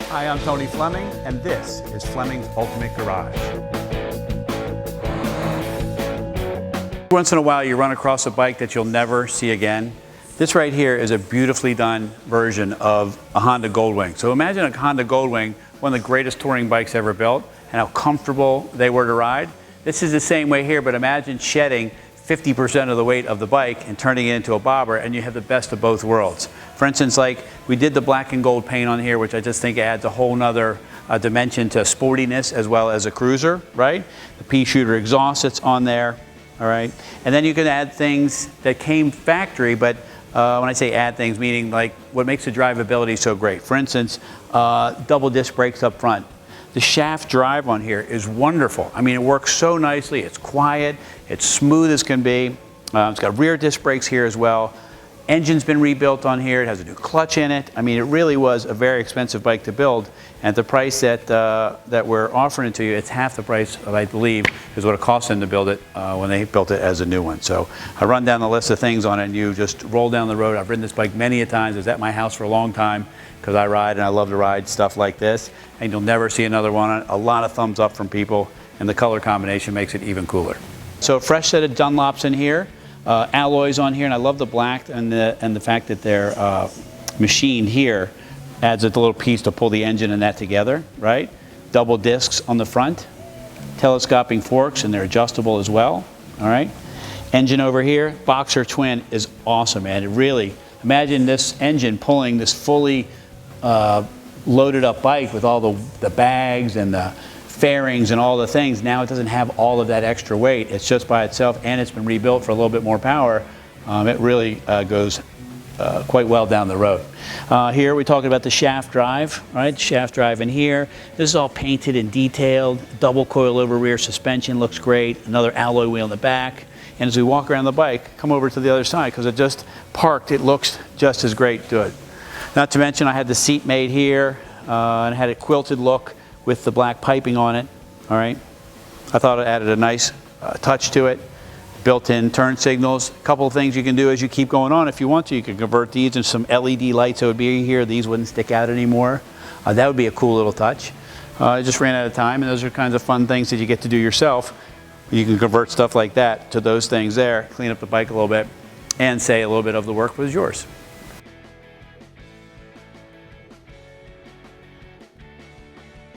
Hi, I'm Tony Fleming, and this is Fleming's Ultimate Garage. Once in a while, you run across a bike that you'll never see again. This right here is a beautifully done version of a Honda Goldwing. So imagine a Honda Goldwing, one of the greatest touring bikes ever built, and how comfortable they were to ride. This is the same way here, but imagine shedding 50% of the weight of the bike and turning it into a bobber, and you have the best of both worlds. For instance, like we did the black and gold paint on here, which I just think adds a whole nother dimension to sportiness as well as a cruiser, right? The pea shooter exhaust that's on there, all right? And then you can add things that came factory, but when I say add things, meaning like what makes the drivability so great. For instance, double disc brakes up front. The shaft drive on here is wonderful. I mean, it works so nicely. It's quiet. It's smooth as can be. It's got rear disc brakes here as well. Engine's been rebuilt on here. It has a new clutch in it. I mean, it really was a very expensive bike to build. And the price that we're offering it to you, it's half the price, I believe, is what it cost them to build it when they built it as a new one. So I run down the list of things on it, and you just roll down the road. I've ridden this bike many a times. It was at my house for a long time because I ride and I love to ride stuff like this. And you'll never see another one on it. A lot of thumbs up from people, and the color combination makes it even cooler. So a fresh set of Dunlops in here, alloys on here, and I love the black and the fact that they're machined here adds a little piece to pull the engine and that together, right? Double discs on the front, telescoping forks, and they're adjustable as well, all right? Engine over here, Boxer twin is awesome, man. It really, imagine this engine pulling this fully loaded up bike with all the bags and the fairings and all the things. Now it doesn't have all of that extra weight. It's just by itself, and it's been rebuilt for a little bit more power. It really goes quite well down the road. Here we're talking about the shaft drive, right? Shaft drive in here. This is all painted and detailed. Double coil over rear suspension looks great. Another alloy wheel in the back. And as we walk around the bike, come over to the other side because it just parked. It looks just as great. Good. Not to mention I had the seat made here and had a quilted look with the black piping on it, all right? I thought it added a nice touch to it. Built-in turn signals. A couple of things you can do as you keep going on if you want to. You can convert these into some LED lights that would be here. These wouldn't stick out anymore. That would be a cool little touch. I just ran out of time, and those are kinds of fun things that you get to do yourself. You can convert stuff like that to those things there, clean up the bike a little bit, and say a little bit of the work was yours.